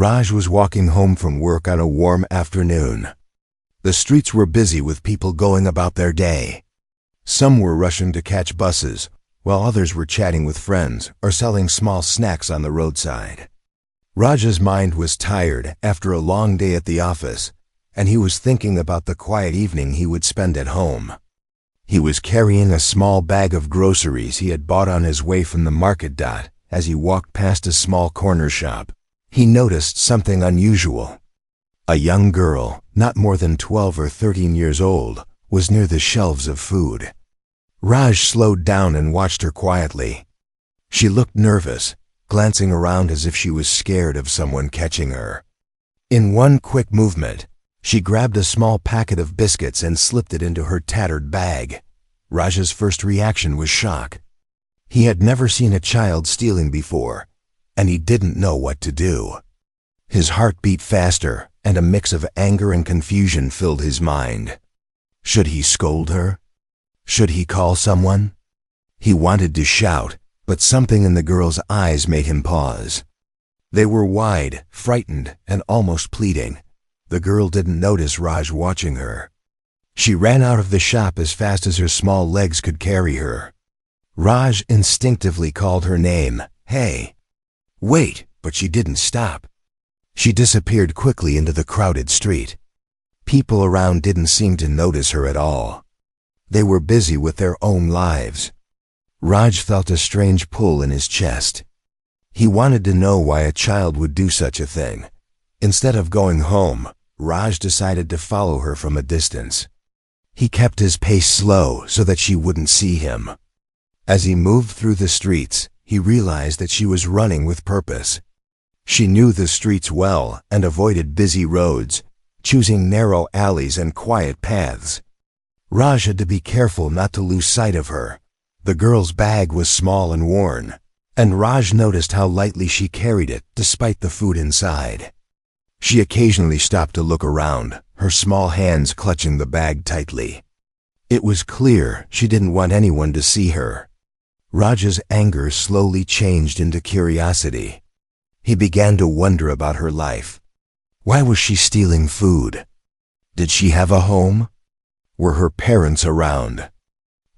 Raj was walking home from work on a warm afternoon. The streets were busy with people going about their day. Some were rushing to catch buses, while others were chatting with friends or selling small snacks on the roadside. Raj's mind was tired after a long day at the office, and he was thinking about the quiet evening he would spend at home. He was carrying a small bag of groceries he had bought on his way from the market. As he walked past a small corner shop, he noticed something unusual. A young girl, not more than 12 or 13 years old, was near the shelves of food. Raj slowed down and watched her quietly. She looked nervous, glancing around as if she was scared of someone catching her. In one quick movement, she grabbed a small packet of biscuits and slipped it into her tattered bag. Raj's first reaction was shock. He had never seen a child stealing before, and he didn't know what to do. His heart beat faster, and a mix of anger and confusion filled his mind. Should he scold her? Should he call someone? He wanted to shout, but something in the girl's eyes made him pause. They were wide, frightened, and almost pleading. The girl didn't notice Raj watching her. She ran out of the shop as fast as her small legs could carry her. Raj instinctively called her name, "Hey!" "Wait!" But she didn't stop. She disappeared quickly into the crowded street. People around didn't seem to notice her at all. They were busy with their own lives. Raj felt a strange pull in his chest. He wanted to know why a child would do such a thing. Instead of going home, Raj decided to follow her from a distance. He kept his pace slow so that she wouldn't see him. As he moved through the streets, he realized that she was running with purpose. She knew the streets well and avoided busy roads, choosing narrow alleys and quiet paths. Raj had to be careful not to lose sight of her. The girl's bag was small and worn, and Raj noticed how lightly she carried it despite the food inside. She occasionally stopped to look around, her small hands clutching the bag tightly. It was clear she didn't want anyone to see her. Raj's anger slowly changed into curiosity. He began to wonder about her life. Why was she stealing food? Did she have a home? Were her parents around?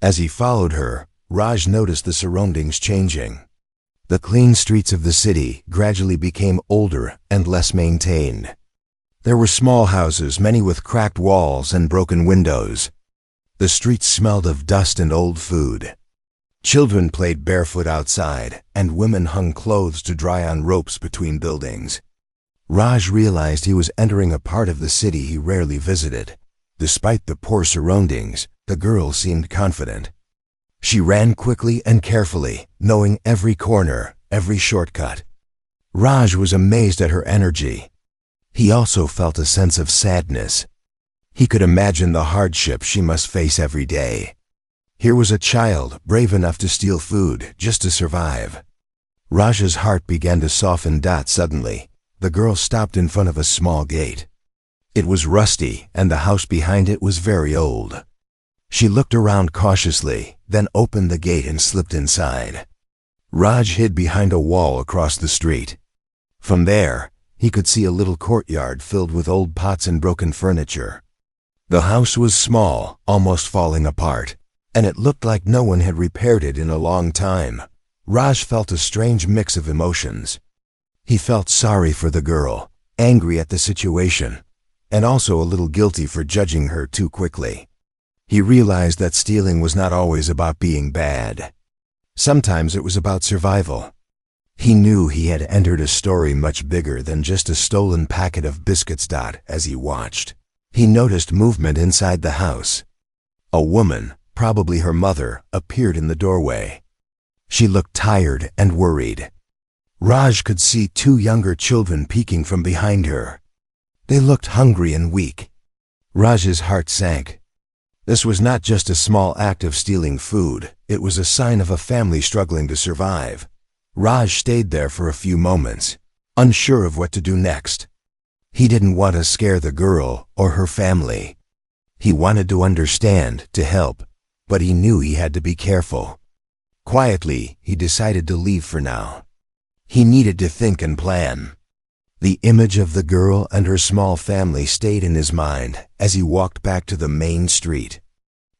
As he followed her, Raj noticed the surroundings changing. The clean streets of the city gradually became older and less maintained. There were small houses, many with cracked walls and broken windows. The streets smelled of dust and old food. Children played barefoot outside, and women hung clothes to dry on ropes between buildings. Raj realized he was entering a part of the city he rarely visited. Despite the poor surroundings, the girl seemed confident. She ran quickly and carefully, knowing every corner, every shortcut. Raj was amazed at her energy. He also felt a sense of sadness. He could imagine the hardships she must face every day. Here was a child, brave enough to steal food just to survive. Raj's heart began to soften. Suddenly, the girl stopped in front of a small gate. It was rusty, and the house behind it was very old. She looked around cautiously, then opened the gate and slipped inside. Raj hid behind a wall across the street. From there, he could see a little courtyard filled with old pots and broken furniture. The house was small, almost falling apart, and it looked like no one had repaired it in a long time. Raj felt a strange mix of emotions. He felt sorry for the girl, angry at the situation, and also a little guilty for judging her too quickly. He realized that stealing was not always about being bad. Sometimes it was about survival. He knew he had entered a story much bigger than just a stolen packet of biscuits. As he watched, he noticed movement inside the house. A woman, probably her mother, appeared in the doorway. She looked tired and worried. Raj could see two younger children peeking from behind her. They looked hungry and weak. Raj's heart sank. This was not just a small act of stealing food, it was a sign of a family struggling to survive. Raj stayed there for a few moments, unsure of what to do next. He didn't want to scare the girl or her family. He wanted to understand, to help, but he knew he had to be careful. Quietly, he decided to leave for now. He needed to think and plan. The image of the girl and her small family stayed in his mind as he walked back to the main street.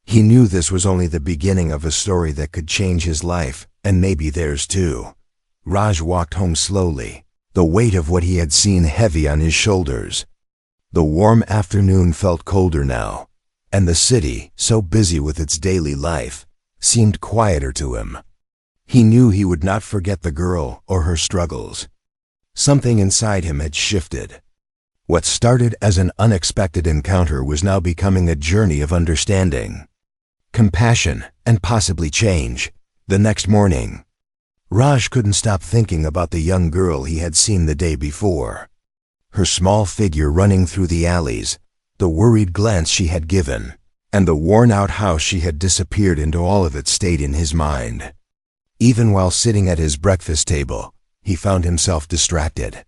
He knew this was only the beginning of a story that could change his life, and maybe theirs too. Raj walked home slowly, the weight of what he had seen heavy on his shoulders. The warm afternoon felt colder now, and the city, so busy with its daily life, seemed quieter to him. He knew he would not forget the girl or her struggles. Something inside him had shifted. What started as an unexpected encounter was now becoming a journey of understanding, compassion, and possibly change. The next morning, Raj couldn't stop thinking about the young girl he had seen the day before. Her small figure running through the alleys, the worried glance she had given, and the worn-out house she had disappeared into, all of it stayed in his mind. Even while sitting at his breakfast table, he found himself distracted.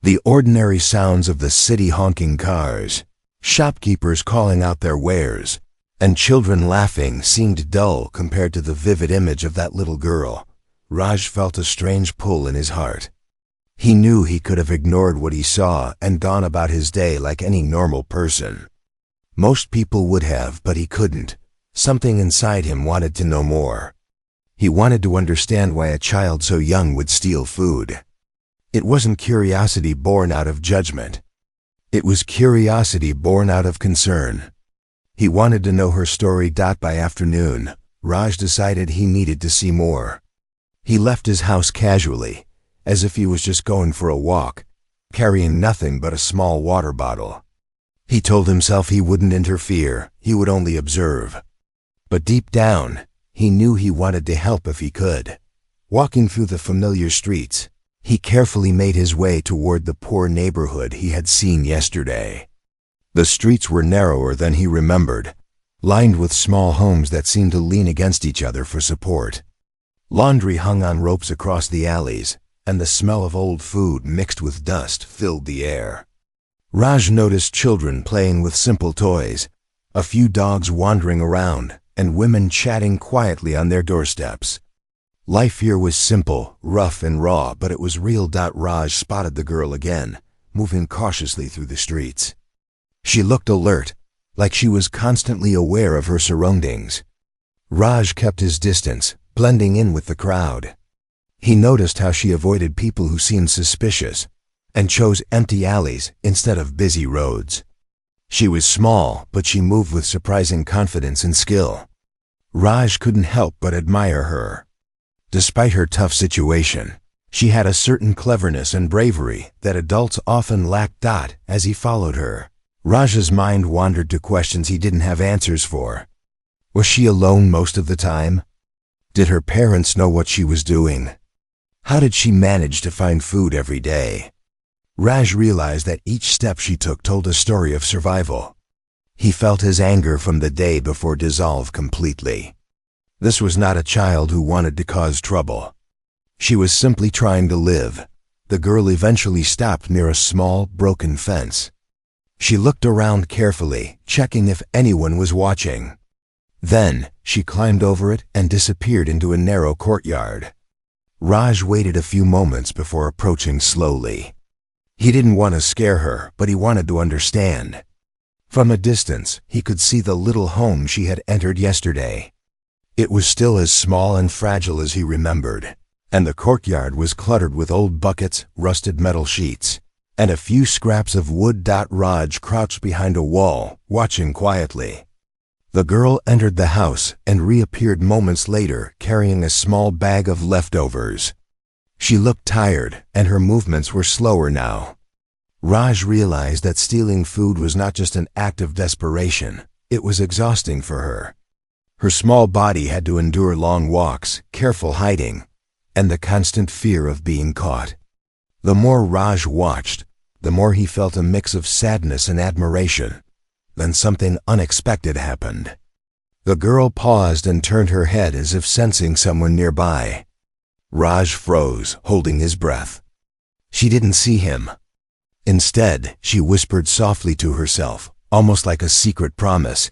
The ordinary sounds of the city, honking cars, shopkeepers calling out their wares, and children laughing seemed dull compared to the vivid image of that little girl. Raj felt a strange pull in his heart. He knew he could have ignored what he saw and gone about his day like any normal person. Most people would have, but he couldn't. Something inside him wanted to know more. He wanted to understand why a child so young would steal food. It wasn't curiosity born out of judgment. It was curiosity born out of concern. He wanted to know her story. By afternoon, Raj decided he needed to see more. He left his house casually, as if he was just going for a walk, carrying nothing but a small water bottle. He told himself he wouldn't interfere, he would only observe. But deep down, he knew he wanted to help if he could. Walking through the familiar streets, he carefully made his way toward the poor neighborhood he had seen yesterday. The streets were narrower than he remembered, lined with small homes that seemed to lean against each other for support. Laundry hung on ropes across the alleys, and the smell of old food mixed with dust filled the air. Raj noticed children playing with simple toys, a few dogs wandering around, and women chatting quietly on their doorsteps. Life here was simple, rough, and raw, but it was real. Raj spotted the girl again, moving cautiously through the streets. She looked alert, like she was constantly aware of her surroundings. Raj kept his distance, blending in with the crowd. He noticed how she avoided people who seemed suspicious, and chose empty alleys instead of busy roads. She was small, but she moved with surprising confidence and skill. Raj couldn't help but admire her. Despite her tough situation, she had a certain cleverness and bravery that adults often lack. As he followed her, Raj's mind wandered to questions he didn't have answers for. Was she alone most of the time? Did her parents know what she was doing? How did she manage to find food every day? Raj realized that each step she took told a story of survival. He felt his anger from the day before dissolve completely. This was not a child who wanted to cause trouble. She was simply trying to live. The girl eventually stopped near a small, broken fence. She looked around carefully, checking if anyone was watching. Then, she climbed over it and disappeared into a narrow courtyard. Raj waited a few moments before approaching slowly. He didn't want to scare her, but he wanted to understand. From a distance, he could see the little home she had entered yesterday. It was still as small and fragile as he remembered, and the courtyard was cluttered with old buckets, rusted metal sheets, and a few scraps of wood. Raj crouched behind a wall, watching quietly. The girl entered the house and reappeared moments later carrying a small bag of leftovers. She looked tired, and her movements were slower now. Raj realized that stealing food was not just an act of desperation, it was exhausting for her. Her small body had to endure long walks, careful hiding, and the constant fear of being caught. The more Raj watched, the more he felt a mix of sadness and admiration. Then something unexpected happened. The girl paused and turned her head as if sensing someone nearby. Raj froze, holding his breath. She didn't see him. Instead, she whispered softly to herself, almost like a secret promise,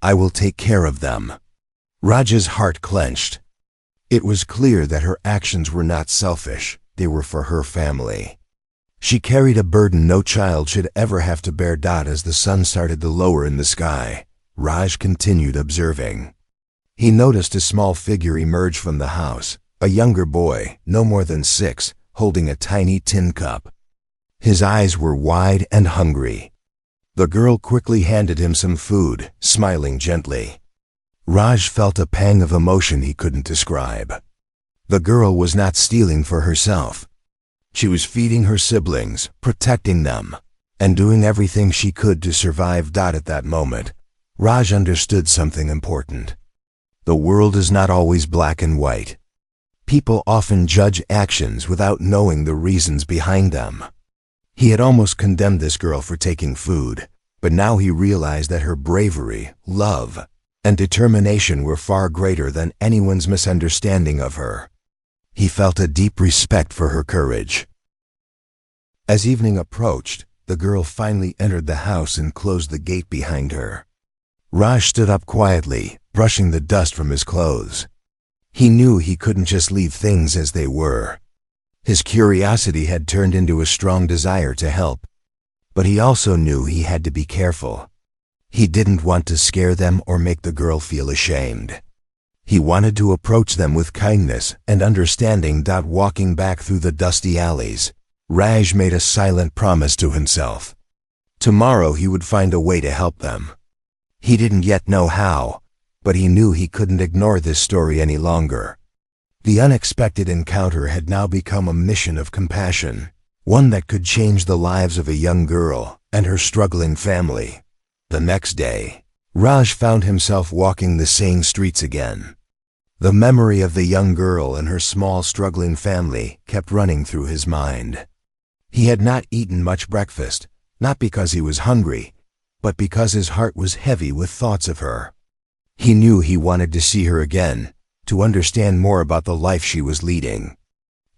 "I will take care of them." Raj's heart clenched. It was clear that her actions were not selfish, they were for her family. She carried a burden no child should ever have to bear. As the sun started to lower in the sky, Raj continued observing. He noticed a small figure emerge from the house, a younger boy, no more than 6, holding a tiny tin cup. His eyes were wide and hungry. The girl quickly handed him some food, smiling gently. Raj felt a pang of emotion he couldn't describe. The girl was not stealing for herself. She was feeding her siblings, protecting them, and doing everything she could to survive. At that moment, Raj understood something important. The world is not always black and white. People often judge actions without knowing the reasons behind them. He had almost condemned this girl for taking food, but now he realized that her bravery, love, and determination were far greater than anyone's misunderstanding of her. He felt a deep respect for her courage. As evening approached, the girl finally entered the house and closed the gate behind her. Raj stood up quietly, brushing the dust from his clothes. He knew he couldn't just leave things as they were. His curiosity had turned into a strong desire to help. But he also knew he had to be careful. He didn't want to scare them or make the girl feel ashamed. He wanted to approach them with kindness and understanding. Walking back through the dusty alleys, Raj made a silent promise to himself. Tomorrow he would find a way to help them. He didn't yet know how, but he knew he couldn't ignore this story any longer. The unexpected encounter had now become a mission of compassion, one that could change the lives of a young girl and her struggling family. The next day, Raj found himself walking the same streets again. The memory of the young girl and her small struggling family kept running through his mind. He had not eaten much breakfast, not because he was hungry, but because his heart was heavy with thoughts of her. He knew he wanted to see her again, to understand more about the life she was leading.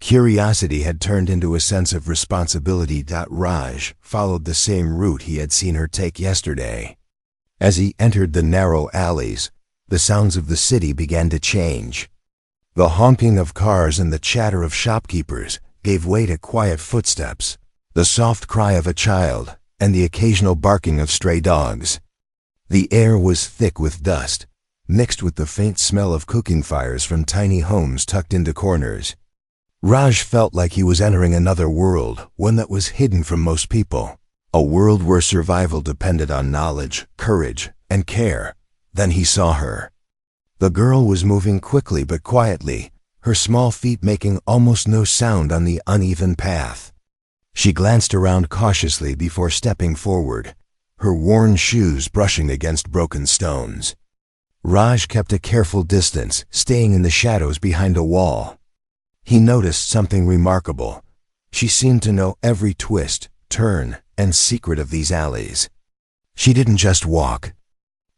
Curiosity had turned into a sense of responsibility. Raj followed the same route he had seen her take yesterday. As he entered the narrow alleys, the sounds of the city began to change. The honking of cars and the chatter of shopkeepers gave way to quiet footsteps, the soft cry of a child, and the occasional barking of stray dogs. The air was thick with dust, mixed with the faint smell of cooking fires from tiny homes tucked into corners. Raj felt like he was entering another world, one that was hidden from most people, a world where survival depended on knowledge, courage, and care. Then he saw her. The girl was moving quickly but quietly, her small feet making almost no sound on the uneven path. She glanced around cautiously before stepping forward, her worn shoes brushing against broken stones. Raj kept a careful distance, staying in the shadows behind a wall. He noticed something remarkable. She seemed to know every twist, turn, and secret of these alleys. She didn't just walk.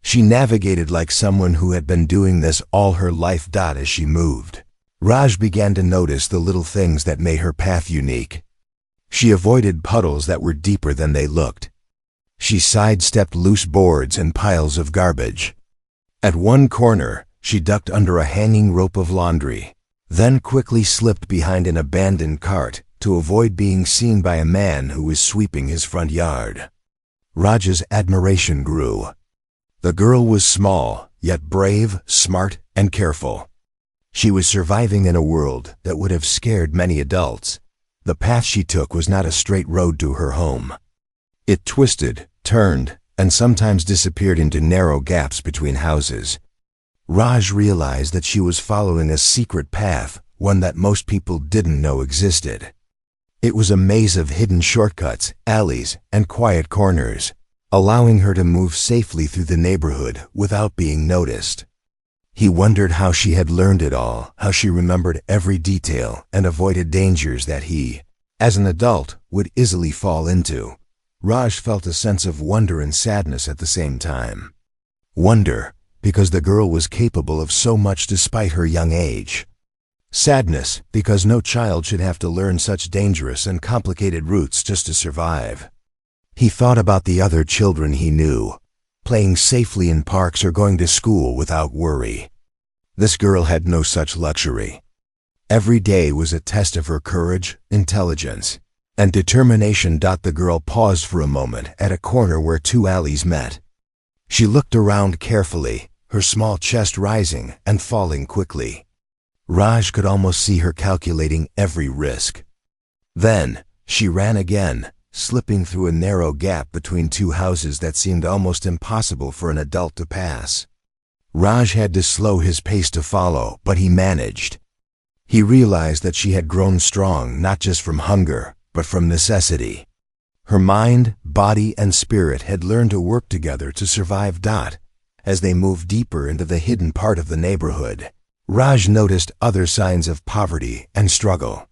She navigated like someone who had been doing this all her life. As she moved, Raj began to notice the little things that made her path unique. She avoided puddles that were deeper than they looked. She sidestepped loose boards and piles of garbage. At one corner, she ducked under a hanging rope of laundry, then quickly slipped behind an abandoned cart to avoid being seen by a man who was sweeping his front yard. Raj's admiration grew. The girl was small, yet brave, smart, and careful. She was surviving in a world that would have scared many adults. The path she took was not a straight road to her home. It twisted, turned, and sometimes disappeared into narrow gaps between houses. Raj realized that she was following a secret path, one that most people didn't know existed. It was a maze of hidden shortcuts, alleys, and quiet corners, allowing her to move safely through the neighborhood without being noticed. He wondered how she had learned it all, how she remembered every detail and avoided dangers that he, as an adult, would easily fall into. Raj felt a sense of wonder and sadness at the same time. Wonder, because the girl was capable of so much despite her young age. Sadness, because no child should have to learn such dangerous and complicated routes just to survive. He thought about the other children he knew, playing safely in parks or going to school without worry. This girl had no such luxury. Every day was a test of her courage, intelligence, and determination. The girl paused for a moment at a corner where two alleys met. She looked around carefully, her small chest rising and falling quickly. Raj could almost see her calculating every risk. Then, she ran again, slipping through a narrow gap between two houses that seemed almost impossible for an adult to pass. Raj had to slow his pace to follow, but he managed. He realized that she had grown strong not just from hunger, but from necessity. Her mind, body, and spirit had learned to work together to survive. As they moved deeper into the hidden part of the neighborhood, Raj noticed other signs of poverty and struggle.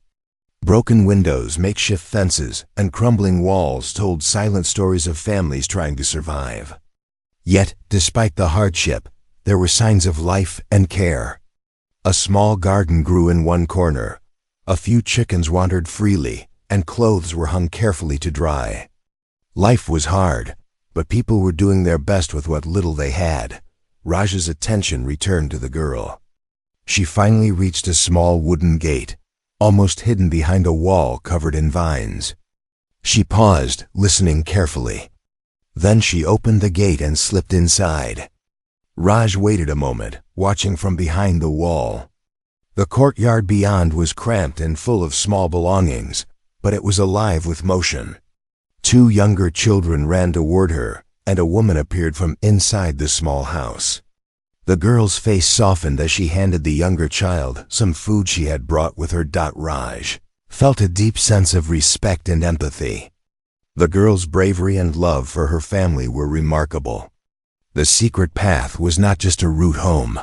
Broken windows, makeshift fences, and crumbling walls told silent stories of families trying to survive. Yet, despite the hardship, there were signs of life and care. A small garden grew in one corner. A few chickens wandered freely, and clothes were hung carefully to dry. Life was hard, but people were doing their best with what little they had. Raj's attention returned to the girl. She finally reached a small wooden gate, almost hidden behind a wall covered in vines. She paused, listening carefully. Then she opened the gate and slipped inside. Raj waited a moment, watching from behind the wall. The courtyard beyond was cramped and full of small belongings, but it was alive with motion. Two younger children ran toward her, and a woman appeared from inside the small house. The girl's face softened as she handed the younger child some food she had brought with her. Raj felt a deep sense of respect and empathy. The girl's bravery and love for her family were remarkable. The secret path was not just a route home.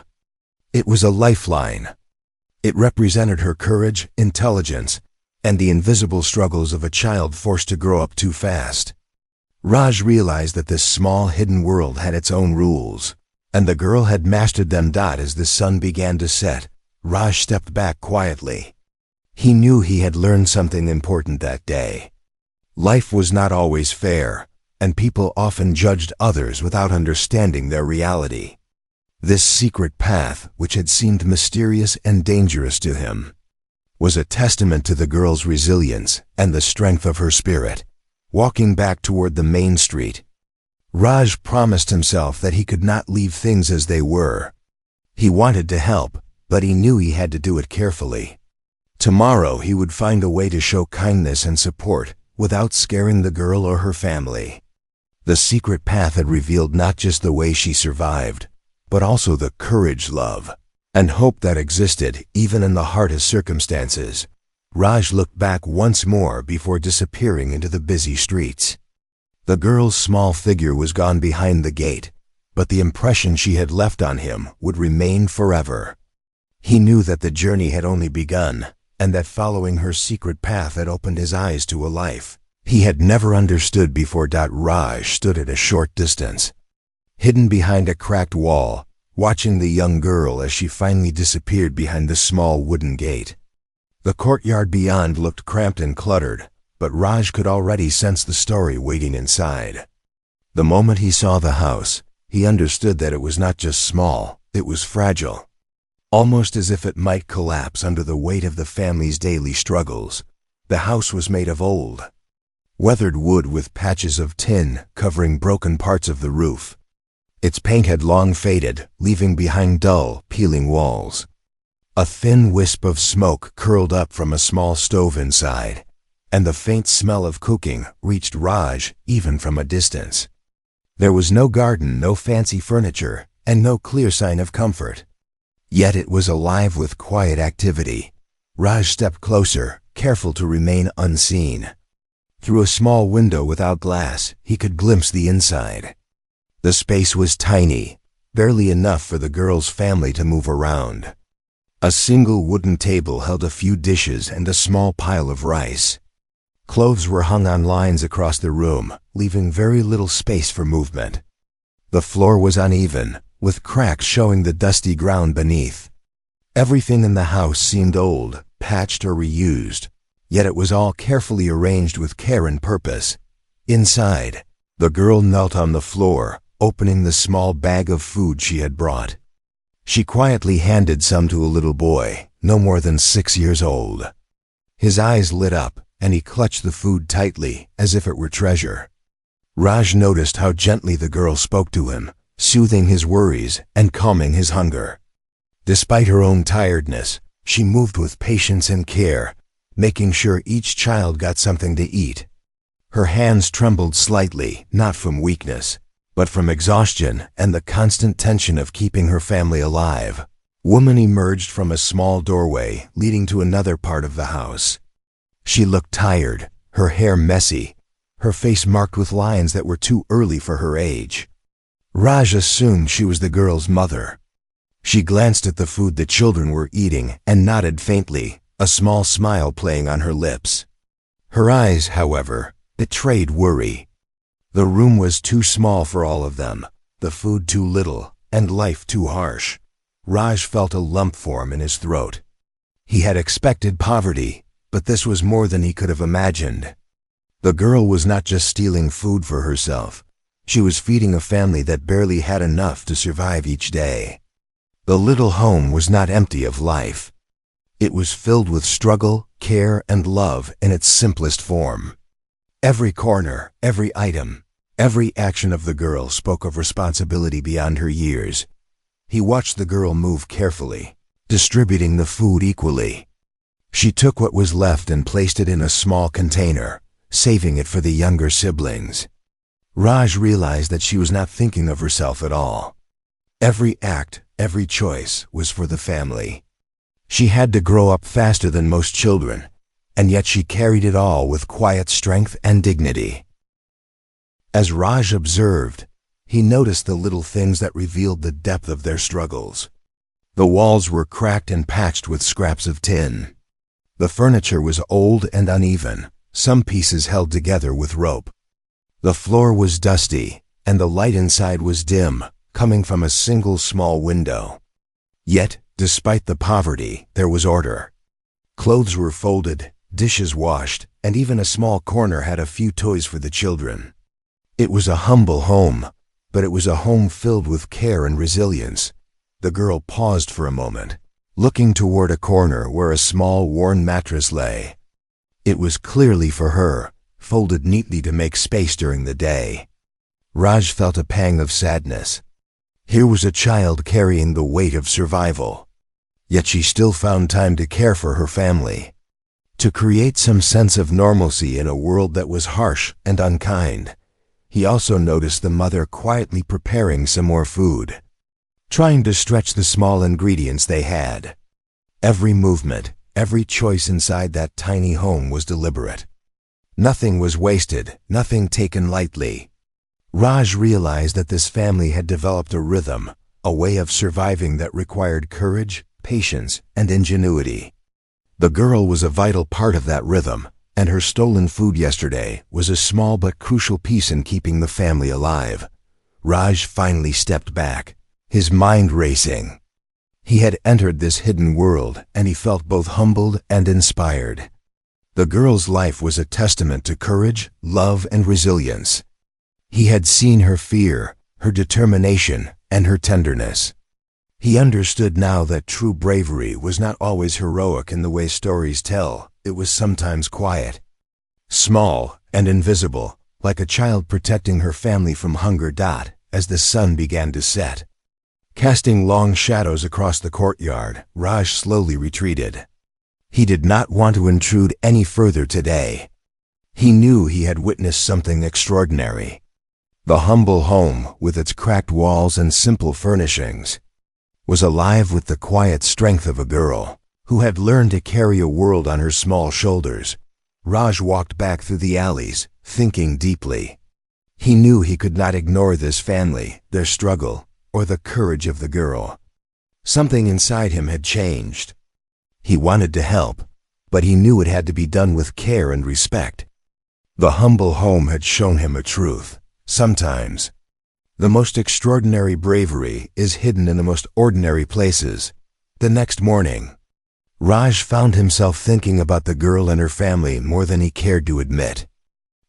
It was a lifeline. It represented her courage, intelligence, and the invisible struggles of a child forced to grow up too fast. Raj realized that this small hidden world had its own rules, and the girl had mastered them. As the sun began to set, Raj stepped back quietly. He knew he had learned something important that day. Life was not always fair, and people often judged others without understanding their reality. This secret path, which had seemed mysterious and dangerous to him, was a testament to the girl's resilience and the strength of her spirit. Walking back toward the main street, Raj promised himself that he could not leave things as they were. He wanted to help, but he knew he had to do it carefully. Tomorrow he would find a way to show kindness and support without scaring the girl or her family. The secret path had revealed not just the way she survived, but also the courage, love, and hope that existed even in the hardest circumstances. Raj looked back once more before disappearing into the busy streets. The girl's small figure was gone behind the gate, but the impression she had left on him would remain forever. He knew that the journey had only begun, and that following her secret path had opened his eyes to a life he had never understood before. Raj stood at a short distance, hidden behind a cracked wall, watching the young girl as she finally disappeared behind the small wooden gate. The courtyard beyond looked cramped and cluttered, but Raj could already sense the story waiting inside. The moment he saw the house, he understood that it was not just small, it was fragile. Almost as if it might collapse under the weight of the family's daily struggles. The house was made of old, weathered wood with patches of tin covering broken parts of the roof. Its paint had long faded, leaving behind dull, peeling walls. A thin wisp of smoke curled up from a small stove inside, and the faint smell of cooking reached Raj even from a distance. There was no garden, no fancy furniture, and no clear sign of comfort. Yet it was alive with quiet activity. Raj stepped closer, careful to remain unseen. Through a small window without glass, he could glimpse the inside. The space was tiny, barely enough for the girl's family to move around. A single wooden table held a few dishes and a small pile of rice. Clothes were hung on lines across the room, leaving very little space for movement. The floor was uneven, with cracks showing the dusty ground beneath. Everything in the house seemed old, patched or reused, yet it was all carefully arranged with care and purpose. Inside, the girl knelt on the floor, opening the small bag of food she had brought. She quietly handed some to a little boy, no more than 6 years old. His eyes lit up, and he clutched the food tightly, as if it were treasure. Raj noticed how gently the girl spoke to him, soothing his worries and calming his hunger. Despite her own tiredness, she moved with patience and care, making sure each child got something to eat. Her hands trembled slightly, not from weakness, but from exhaustion and the constant tension of keeping her family alive. Woman emerged from a small doorway leading to another part of the house. She looked tired, her hair messy, her face marked with lines that were too early for her age. Raj assumed she was the girl's mother. She glanced at the food the children were eating and nodded faintly, a small smile playing on her lips. Her eyes, however, betrayed worry. The room was too small for all of them, the food too little, and life too harsh. Raj felt a lump form in his throat. He had expected poverty, but this was more than he could have imagined. The girl was not just stealing food for herself. She was feeding a family that barely had enough to survive each day. The little home was not empty of life. It was filled with struggle, care, and love in its simplest form. Every corner, every item, every action of the girl spoke of responsibility beyond her years. He watched the girl move carefully, distributing the food equally. She took what was left and placed it in a small container, saving it for the younger siblings. Raj realized that she was not thinking of herself at all. Every act, every choice was for the family. She had to grow up faster than most children, and yet she carried it all with quiet strength and dignity. As Raj observed, he noticed the little things that revealed the depth of their struggles. The walls were cracked and patched with scraps of tin. The furniture was old and uneven, some pieces held together with rope. The floor was dusty, and the light inside was dim, coming from a single small window. Yet, despite the poverty, there was order. Clothes were folded, dishes washed, and even a small corner had a few toys for the children. It was a humble home, but it was a home filled with care and resilience. The girl paused for a moment, looking toward a corner where a small worn mattress lay. It was clearly for her, folded neatly to make space during the day. Raj felt a pang of sadness. Here was a child carrying the weight of survival. Yet she still found time to care for her family, to create some sense of normalcy in a world that was harsh and unkind. He also noticed the mother quietly preparing some more food, trying to stretch the small ingredients they had. Every movement, every choice inside that tiny home was deliberate. Nothing was wasted, nothing taken lightly. Raj realized that this family had developed a rhythm, a way of surviving that required courage, patience, and ingenuity. The girl was a vital part of that rhythm, and her stolen food yesterday was a small but crucial piece in keeping the family alive. Raj finally stepped back, his mind racing. He had entered this hidden world, and he felt both humbled and inspired. The girl's life was a testament to courage, love, and resilience. He had seen her fear, her determination, and her tenderness. He understood now that true bravery was not always heroic in the way stories tell. It was sometimes quiet, small, and invisible, like a child protecting her family from hunger. As the sun began to set, casting long shadows across the courtyard, Raj slowly retreated. He did not want to intrude any further today. He knew he had witnessed something extraordinary. The humble home, with its cracked walls and simple furnishings, was alive with the quiet strength of a girl who had learned to carry a world on her small shoulders. Raj walked back through the alleys, thinking deeply. He knew he could not ignore this family, their struggle, or the courage of the girl. Something inside him had changed. He wanted to help, but he knew it had to be done with care and respect. The humble home had shown him a truth. Sometimes, the most extraordinary bravery is hidden in the most ordinary places. The next morning, Raj found himself thinking about the girl and her family more than he cared to admit.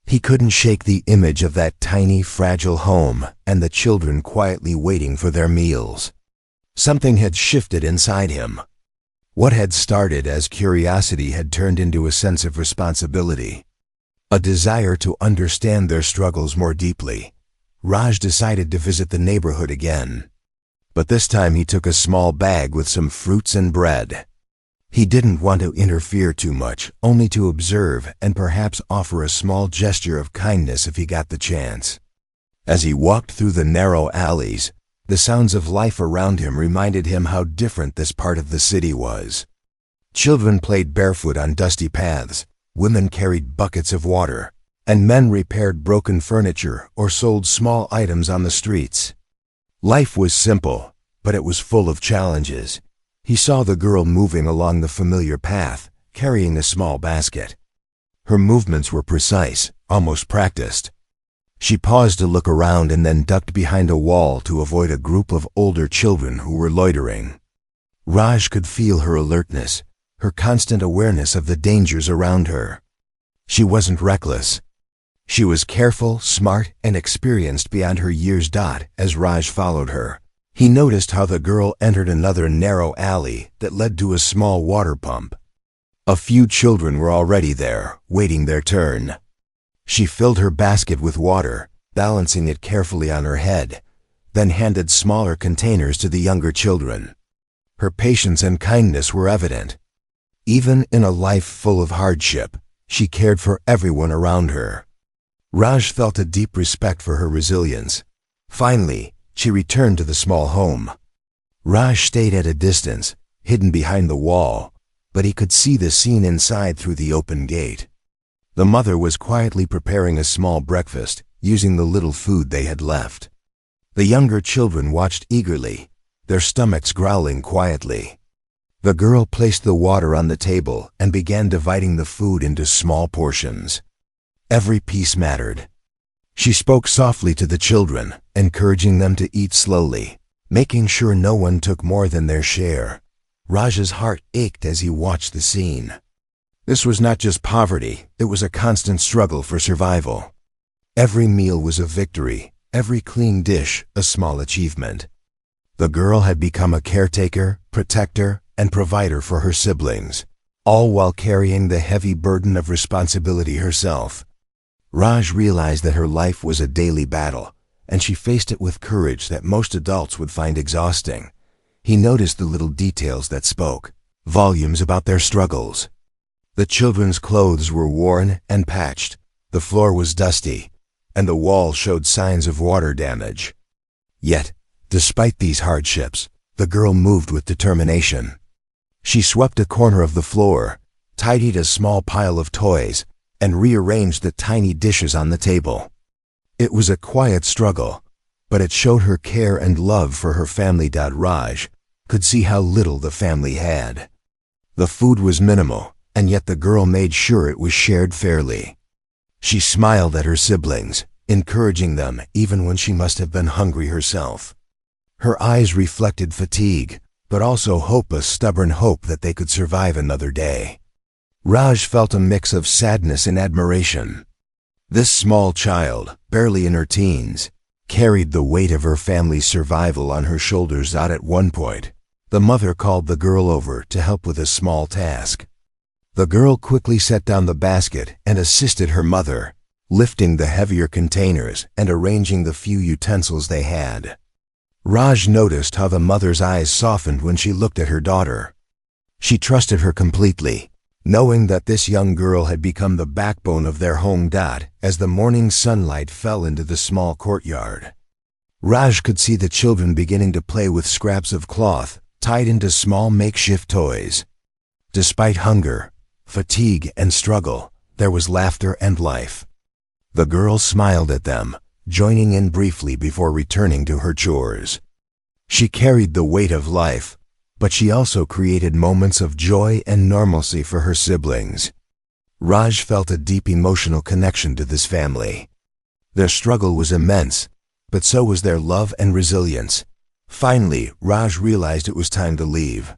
He couldn't shake the image of that tiny, fragile home and the children quietly waiting for their meals. Something had shifted inside him. What had started as curiosity had turned into a sense of responsibility. A desire to understand their struggles more deeply, Raj decided to visit the neighborhood again. But this time he took a small bag with some fruits and bread. He didn't want to interfere too much, only to observe and perhaps offer a small gesture of kindness if he got the chance. As he walked through the narrow alleys, the sounds of life around him reminded him how different this part of the city was. Children played barefoot on dusty paths, women carried buckets of water, and men repaired broken furniture or sold small items on the streets. Life was simple, but it was full of challenges. He saw the girl moving along the familiar path, carrying a small basket. Her movements were precise, almost practiced. She paused to look around and then ducked behind a wall to avoid a group of older children who were loitering. Raj could feel her alertness, her constant awareness of the dangers around her. She wasn't reckless. She was careful, smart, and experienced beyond her years. As Raj followed her, he noticed how the girl entered another narrow alley that led to a small water pump. A few children were already there, waiting their turn. She filled her basket with water, balancing it carefully on her head, then handed smaller containers to the younger children. Her patience and kindness were evident. Even in a life full of hardship, she cared for everyone around her. Raj felt a deep respect for her resilience. Finally, she returned to the small home. Raj stayed at a distance, hidden behind the wall, but he could see the scene inside through the open gate. The mother was quietly preparing a small breakfast, using the little food they had left. The younger children watched eagerly, their stomachs growling quietly. The girl placed the water on the table and began dividing the food into small portions. Every piece mattered. She spoke softly to the children, encouraging them to eat slowly, making sure no one took more than their share. Raj's heart ached as he watched the scene. This was not just poverty, it was a constant struggle for survival. Every meal was a victory, every clean dish a small achievement. The girl had become a caretaker, protector, and provider for her siblings, all while carrying the heavy burden of responsibility herself. Raj realized that her life was a daily battle, and she faced it with courage that most adults would find exhausting. He noticed the little details that spoke volumes about their struggles. The children's clothes were worn and patched, the floor was dusty, and the wall showed signs of water damage. Yet, despite these hardships, the girl moved with determination. She swept a corner of the floor, tidied a small pile of toys, and rearranged the tiny dishes on the table. It was a quiet struggle, but it showed her care and love for her family. Raj could see how little the family had. The food was minimal, and yet the girl made sure it was shared fairly. She smiled at her siblings, encouraging them even when she must have been hungry herself. Her eyes reflected fatigue, but also hope, a stubborn hope that they could survive another day. Raj felt a mix of sadness and admiration. This small child, barely in her teens, carried the weight of her family's survival on her shoulders. At one point, the mother called the girl over to help with a small task. The girl quickly set down the basket and assisted her mother, lifting the heavier containers and arranging the few utensils they had. Raj noticed how the mother's eyes softened when she looked at her daughter. She trusted her completely, knowing that this young girl had become the backbone of their home. As the morning sunlight fell into the small courtyard, Raj could see the children beginning to play with scraps of cloth tied into small makeshift toys. Despite hunger, fatigue, and struggle, there was laughter and life. The girl smiled at them, joining in briefly before returning to her chores. She carried the weight of life, but she also created moments of joy and normalcy for her siblings. Raj felt a deep emotional connection to this family. Their struggle was immense, but so was their love and resilience. Finally, Raj realized it was time to leave.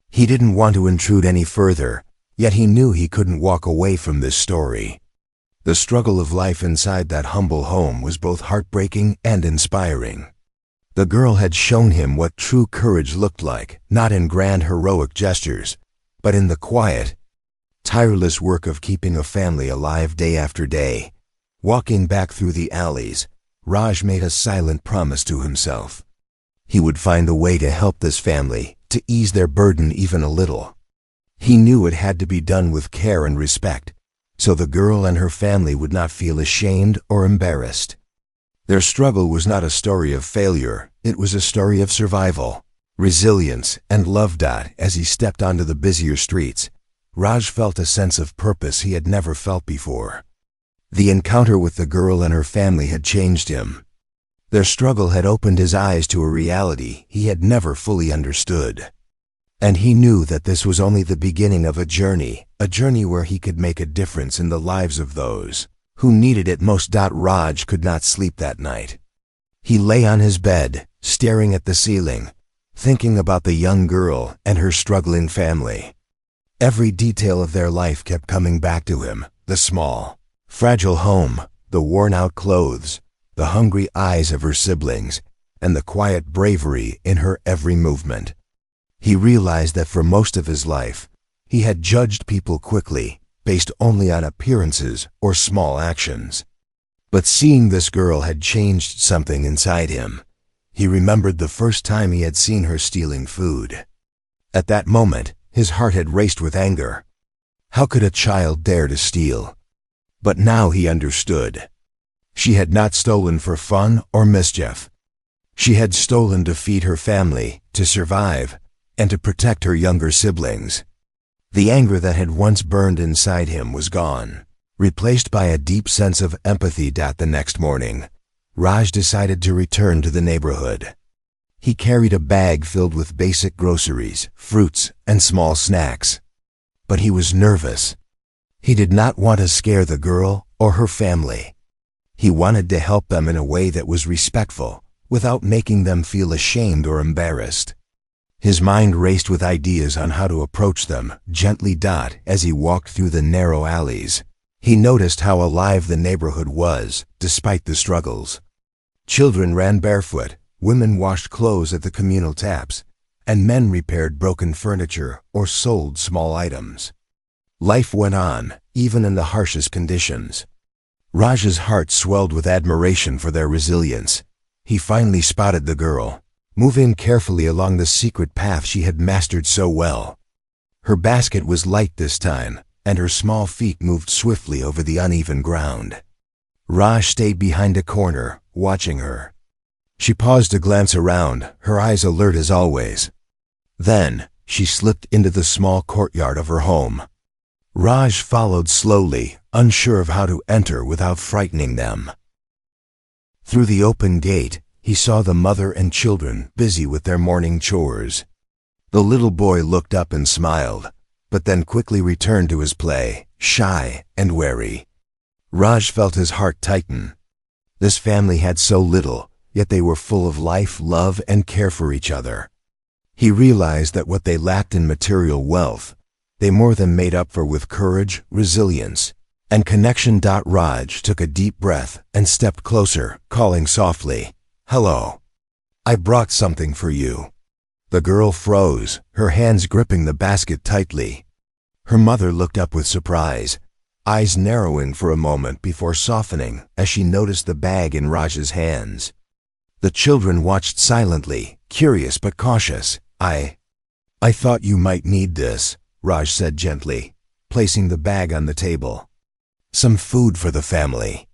He didn't want to intrude any further, yet he knew he couldn't walk away from this story. The struggle of life inside that humble home was both heartbreaking and inspiring. The girl had shown him what true courage looked like, not in grand heroic gestures, but in the quiet, tireless work of keeping a family alive day after day. Walking back through the alleys, Raj made a silent promise to himself. He would find a way to help this family, to ease their burden even a little. He knew it had to be done with care and respect, so the girl and her family would not feel ashamed or embarrassed. Their struggle was not a story of failure, it was a story of survival, resilience, and love. As he stepped onto the busier streets, Raj felt a sense of purpose he had never felt before. The encounter with the girl and her family had changed him. Their struggle had opened his eyes to a reality he had never fully understood. And he knew that this was only the beginning of a journey where he could make a difference in the lives of those who needed it most. Raj could not sleep that night. He lay on his bed, staring at the ceiling, thinking about the young girl and her struggling family. Every detail of their life kept coming back to him: the small, fragile home, the worn-out clothes, the hungry eyes of her siblings, and the quiet bravery in her every movement. He realized that for most of his life, he had judged people quickly, based only on appearances or small actions. But seeing this girl had changed something inside him. He remembered the first time he had seen her stealing food. At that moment, his heart had raced with anger. How could a child dare to steal? But now he understood. She had not stolen for fun or mischief. She had stolen to feed her family, to survive, and to protect her younger siblings. The anger that had once burned inside him was gone, replaced by a deep sense of empathy. The next morning, Raj decided to return to the neighborhood. He carried a bag filled with basic groceries, fruits, and small snacks. But he was nervous. He did not want to scare the girl or her family. He wanted to help them in a way that was respectful, without making them feel ashamed or embarrassed. His mind raced with ideas on how to approach them gently. As he walked through the narrow alleys, he noticed how alive the neighborhood was, despite the struggles. Children ran barefoot, women washed clothes at the communal taps, and men repaired broken furniture or sold small items. Life went on, even in the harshest conditions. Raj's heart swelled with admiration for their resilience. He finally spotted the girl, moving carefully along the secret path she had mastered so well. Her basket was light this time, and her small feet moved swiftly over the uneven ground. Raj stayed behind a corner, watching her. She paused to glance around, her eyes alert as always. Then, she slipped into the small courtyard of her home. Raj followed slowly, unsure of how to enter without frightening them. Through the open gate, he saw the mother and children busy with their morning chores. The little boy looked up and smiled, but then quickly returned to his play, shy and wary. Raj felt his heart tighten. This family had so little, yet they were full of life, love, and care for each other. He realized that what they lacked in material wealth, they more than made up for with courage, resilience, and connection. Raj took a deep breath and stepped closer, calling softly, "Hello. I brought something for you." The girl froze, her hands gripping the basket tightly. Her mother looked up with surprise, eyes narrowing for a moment before softening as she noticed the bag in Raj's hands. The children watched silently, curious but cautious. I thought you might need this," Raj said gently, placing the bag on the table. "Some food for the family."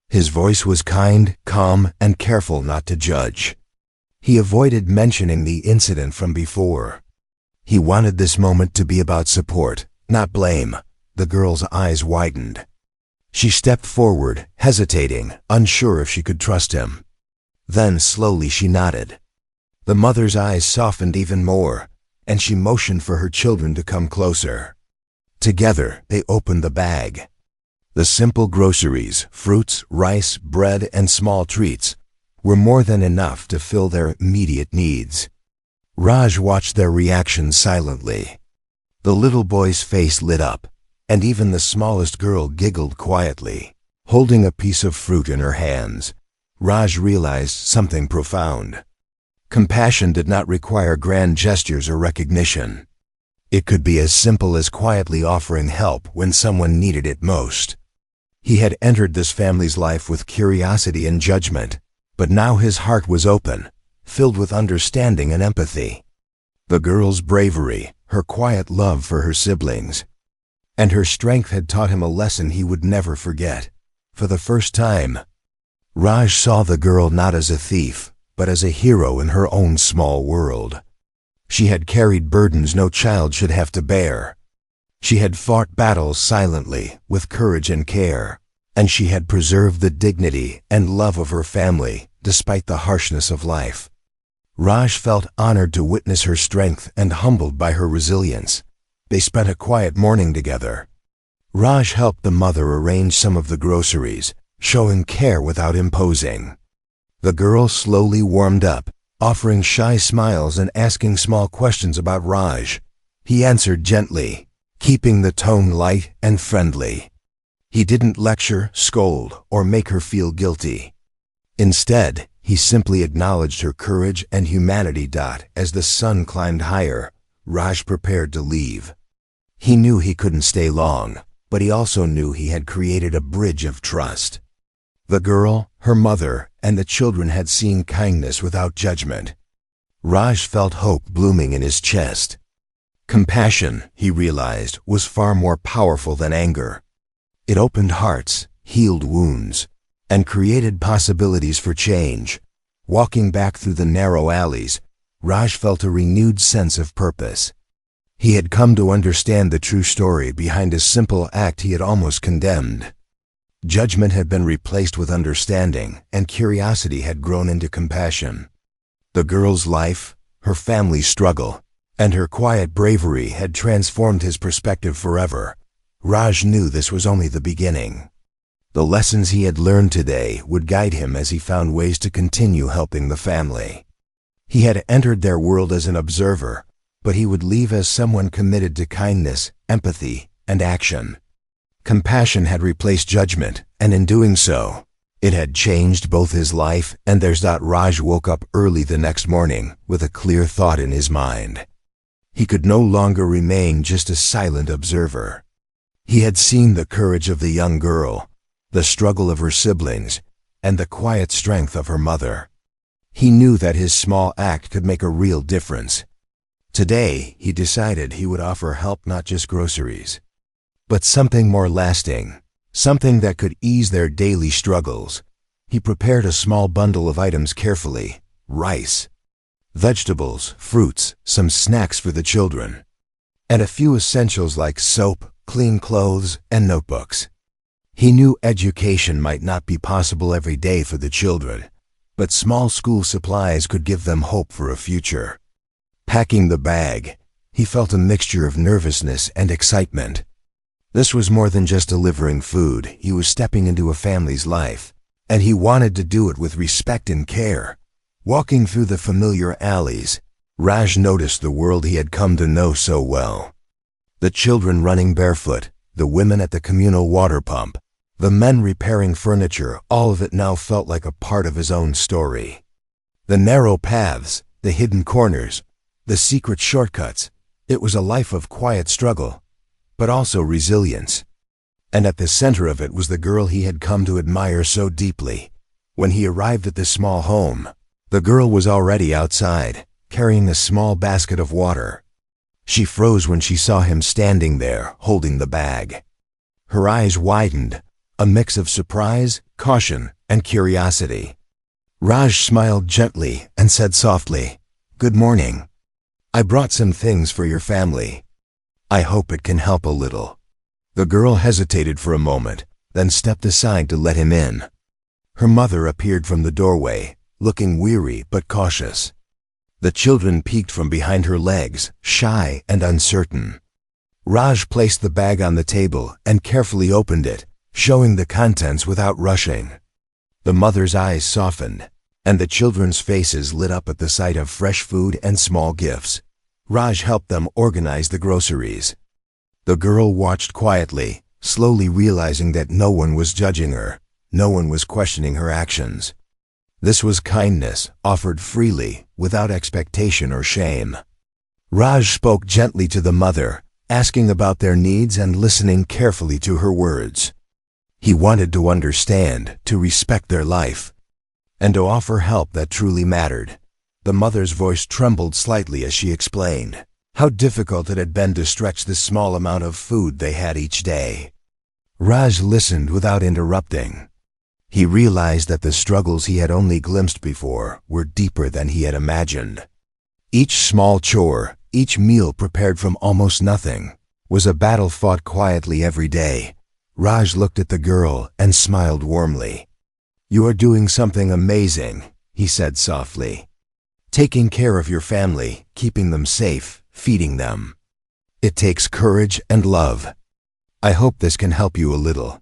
His voice was kind, calm, and careful not to judge. He avoided mentioning the incident from before. He wanted this moment to be about support, not blame. The girl's eyes widened. She stepped forward, hesitating, unsure if she could trust him. Then slowly she nodded. The mother's eyes softened even more, and she motioned for her children to come closer. Together, they opened the bag. The simple groceries, fruits, rice, bread, and small treats, were more than enough to fill their immediate needs. Raj watched their reactions silently. The little boy's face lit up, and even the smallest girl giggled quietly. Holding a piece of fruit in her hands, Raj realized something profound. Compassion did not require grand gestures or recognition. It could be as simple as quietly offering help when someone needed it most. He had entered this family's life with curiosity and judgment, but now his heart was open, filled with understanding and empathy. The girl's bravery, her quiet love for her siblings, and her strength had taught him a lesson he would never forget. For the first time, Raj saw the girl not as a thief, but as a hero in her own small world. She had carried burdens no child should have to bear. She had fought battles silently, with courage and care, and she had preserved the dignity and love of her family, despite the harshness of life. Raj felt honored to witness her strength and humbled by her resilience. They spent a quiet morning together. Raj helped the mother arrange some of the groceries, showing care without imposing. The girl slowly warmed up, offering shy smiles and asking small questions about Raj. He answered gently, keeping the tone light and friendly. He didn't lecture, scold, or make her feel guilty. Instead, he simply acknowledged her courage and humanity. As the sun climbed higher, Raj prepared to leave. He knew he couldn't stay long, but he also knew he had created a bridge of trust. The girl, her mother, and the children had seen kindness without judgment. Raj felt hope blooming in his chest. Compassion, he realized, was far more powerful than anger. It opened hearts, healed wounds, and created possibilities for change. Walking back through the narrow alleys, Raj felt a renewed sense of purpose. He had come to understand the true story behind a simple act he had almost condemned. Judgment had been replaced with understanding, and curiosity had grown into compassion. The girl's life, her family's struggle, and her quiet bravery had transformed his perspective forever. Raj knew this was only the beginning. The lessons he had learned today would guide him as he found ways to continue helping the family. He had entered their world as an observer, but he would leave as someone committed to kindness, empathy, and action. Compassion had replaced judgment, and in doing so, it had changed both his life and theirs. Raj woke up early the next morning with a clear thought in his mind. He could no longer remain just a silent observer. He had seen the courage of the young girl, the struggle of her siblings, and the quiet strength of her mother. He knew that his small act could make a real difference. Today, he decided he would offer help, not just groceries, but something more lasting, something that could ease their daily struggles. He prepared a small bundle of items carefully: rice, vegetables, fruits, some snacks for the children, and a few essentials like soap, clean clothes, and notebooks. He knew education might not be possible every day for the children, but small school supplies could give them hope for a future. Packing the bag, he felt a mixture of nervousness and excitement. This was more than just delivering food. He was stepping into a family's life, and he wanted to do it with respect and care. Walking through the familiar alleys, Raj noticed the world he had come to know so well. The children running barefoot, the women at the communal water pump, the men repairing furniture, all of it now felt like a part of his own story. The narrow paths, the hidden corners, the secret shortcuts, it was a life of quiet struggle, but also resilience. And at the center of it was the girl he had come to admire so deeply. When he arrived at the small home, the girl was already outside, carrying a small basket of water. She froze when she saw him standing there, holding the bag. Her eyes widened, a mix of surprise, caution, and curiosity. Raj smiled gently and said softly, "Good morning. I brought some things for your family. I hope it can help a little." The girl hesitated for a moment, then stepped aside to let him in. Her mother appeared from the doorway, looking weary but cautious. The children peeked from behind her legs, shy and uncertain. Raj placed the bag on the table and carefully opened it, showing the contents without rushing. The mother's eyes softened, and the children's faces lit up at the sight of fresh food and small gifts. Raj helped them organize the groceries. The girl watched quietly, slowly realizing that no one was judging her, no one was questioning her actions. This was kindness, offered freely, without expectation or shame. Raj spoke gently to the mother, asking about their needs and listening carefully to her words. He wanted to understand, to respect their life, and to offer help that truly mattered. The mother's voice trembled slightly as she explained how difficult it had been to stretch the small amount of food they had each day. Raj listened without interrupting. He realized that the struggles he had only glimpsed before were deeper than he had imagined. Each small chore, each meal prepared from almost nothing, was a battle fought quietly every day. Raj looked at the girl and smiled warmly. "You are doing something amazing," he said softly. "Taking care of your family, keeping them safe, feeding them. It takes courage and love. I hope this can help you a little."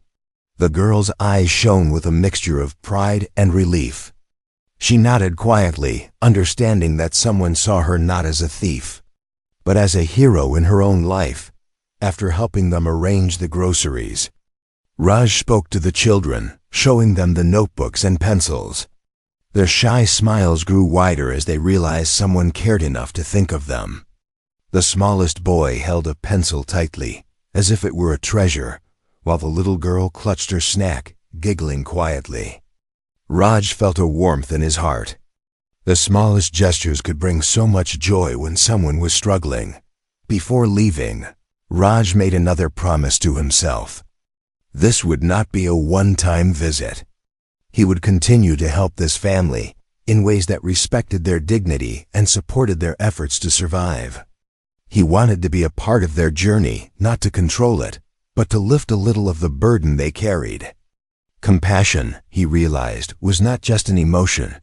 The girl's eyes shone with a mixture of pride and relief. She nodded quietly, understanding that someone saw her not as a thief, but as a hero in her own life. After helping them arrange the groceries, Raj spoke to the children, showing them the notebooks and pencils. Their shy smiles grew wider as they realized someone cared enough to think of them. The smallest boy held a pencil tightly, as if it were a treasure, while the little girl clutched her snack, giggling quietly. Raj felt a warmth in his heart. The smallest gestures could bring so much joy when someone was struggling. Before leaving, Raj made another promise to himself. This would not be a one-time visit. He would continue to help this family in ways that respected their dignity and supported their efforts to survive. He wanted to be a part of their journey, not to control it, but to lift a little of the burden they carried. Compassion, he realized, was not just an emotion.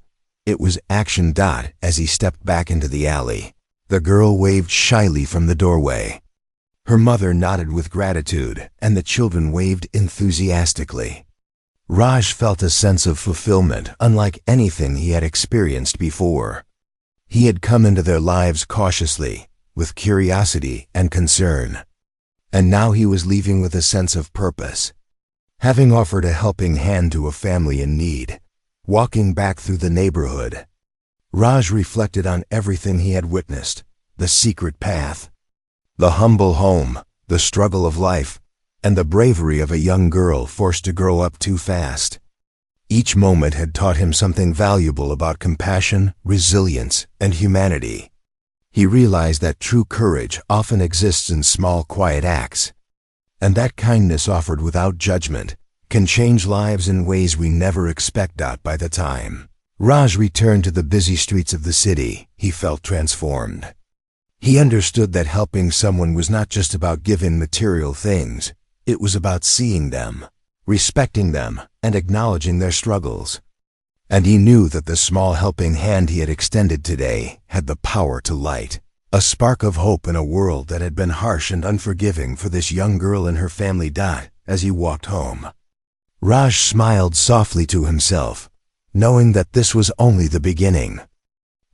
It was action. As he stepped back into the alley, the girl waved shyly from the doorway. Her mother nodded with gratitude, and the children waved enthusiastically. Raj felt a sense of fulfillment unlike anything he had experienced before. He had come into their lives cautiously, with curiosity and concern. And now he was leaving with a sense of purpose. Having offered a helping hand to a family in need, walking back through the neighborhood, Raj reflected on everything he had witnessed: the secret path, the humble home, the struggle of life, and the bravery of a young girl forced to grow up too fast. Each moment had taught him something valuable about compassion, resilience, and humanity. He realized that true courage often exists in small, quiet acts, and that kindness offered without judgment can change lives in ways we never expect. By the time Raj returned to the busy streets of the city, he felt transformed. He understood that helping someone was not just about giving material things. It was about seeing them, respecting them, and acknowledging their struggles. And he knew that the small helping hand he had extended today had the power to light a spark of hope in a world that had been harsh and unforgiving for this young girl and her family. As he walked home, Raj smiled softly to himself, knowing that this was only the beginning.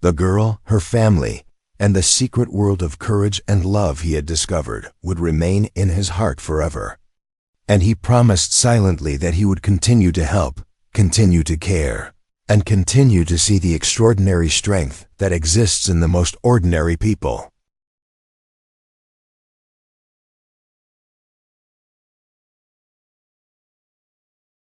The girl, her family, and the secret world of courage and love he had discovered would remain in his heart forever. And he promised silently that he would continue to help, continue to care, and continue to see the extraordinary strength that exists in the most ordinary people.